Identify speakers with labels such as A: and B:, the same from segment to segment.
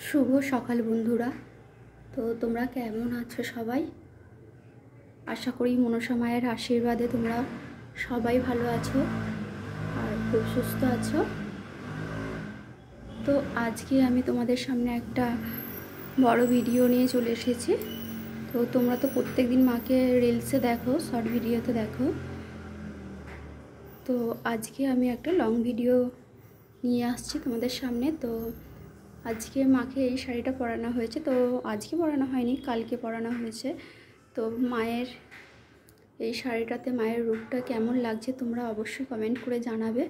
A: শুভ সকাল বন্ধুরা। তো তোমরা কেমন আছো সবাই? আশা করি মনসা মায়ের আশীর্বাদে তোমরা সবাই ভালো আছো আর খুব সুস্থ আছো। তো আজকে আমি তোমাদের সামনে একটা বড় ভিডিও নিয়ে চলে এসেছি। তো তোমরা তো প্রত্যেক দিন মাকে রিলসে দেখো, শর্ট ভিডিওতে দেখো। তো আজকে আমি একটা লং ভিডিও নিয়ে আসছি তোমাদের সামনে। তো আজকে মাকে এই শাড়িটা পরানো হয়েছে। তো আজকে পরানো হয়নি, কালকে পরানো হয়েছে। তো মায়ের এই শাড়িটাতে মায়ের রূপটা কেমন লাগছে তোমরা অবশ্যই কমেন্ট করে জানাবে।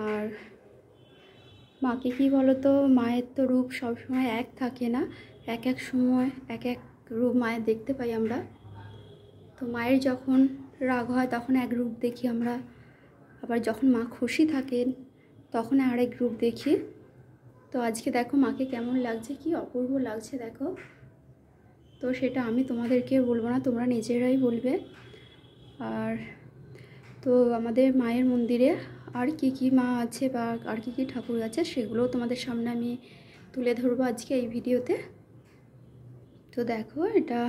A: আর মাকে কি বলো তো, মায়ের তো রূপ সবসময় এক থাকে না, এক এক সময় এক এক রূপ মায়ের দেখতে পাই আমরা। তো মায়ের যখন রাগ হয় তখন এক রূপ দেখি আমরা, আবার যখন মা খুশি থাকেন তখন আরেক রূপ দেখি। তো আজকে দেখো মাকে কেমন লাগছে, কি অপূর্ব লাগছে দেখো। তো সেটা আমি তোমাদেরকে বলবো না, তোমরা নিজেরাই বলবে। আর তো আমাদের মায়ের মন্দিরে আর কি মা আছে বা আর কি ঠাকুর আছে সেগুলোও তোমাদের সামনে আমি তুলে ধরবো আজকে এই ভিডিওতে। তো দেখো, এটা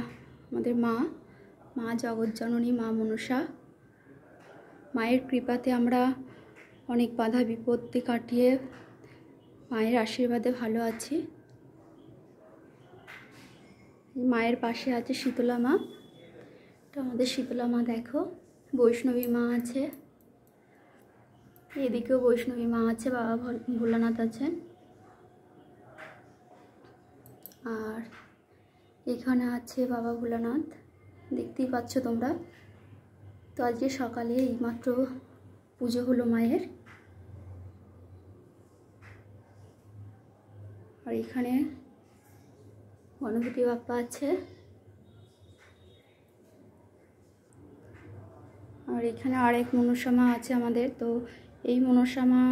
A: আমাদের মা জগৎজননী মা মনসা। মায়ের কৃপাতে আমরা অনেক বাধা বিপত্তি কাটিয়ে মায়ের আশীর্বাদে ভালো আছি। মায়ের পাশে আছে শীতলা মা। তো আমাদের শীতলা মা দেখো, বৈষ্ণবী মা আছে, এদিকেও বৈষ্ণবী মা আছে, বাবা ভোলানাথ আছেন। আর এখানে আছে বাবা ভোলানাথ, দেখতেই পাচ্ছ তোমরা। তো আজকে সকালে এইমাত্র পুজো হলো মায়ের। আর এখানে গণপতি বাপ্পা আছে। আর এখানে আরেক মনসা মা আছে আমাদের। তো এই মনসা মা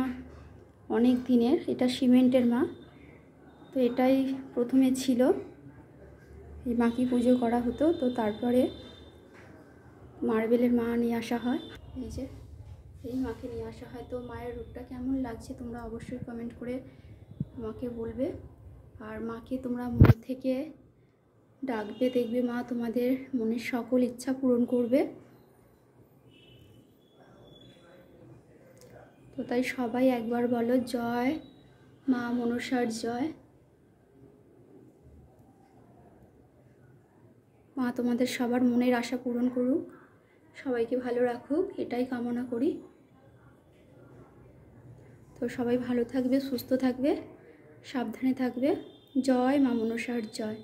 A: অনেক দিনের, এটা সিমেন্টের মা। তো এটাই প্রথমে ছিল, এই মাকে পুজো করা হতো। তো তারপরে মার্বেলের মা নিয়ে আসা হয়, এই যে এই মাকে নিয়ে আসা হয়। তো মায়ের রূপটা কেমন লাগছে তোমরা অবশ্যই কমেন্ট করে আমাকে বলবে। আর মাকে তোমরা মন থেকে ডাকবে, দেখবে মা তোমাদের মনের সকল ইচ্ছা পূরণ করবে। তো তাই সবাই একবার বলো, জয় মা মনসার জয়। মা তোমাদের সবার মনের আশা পূরণ করুক, সবাইকে ভালো রাখুক, এটাই কামনা করি। তো সবাই ভালো থাকবে, সুস্থ থাকবে, সাবধানে থাকবে। জয় মা মনসার জয়।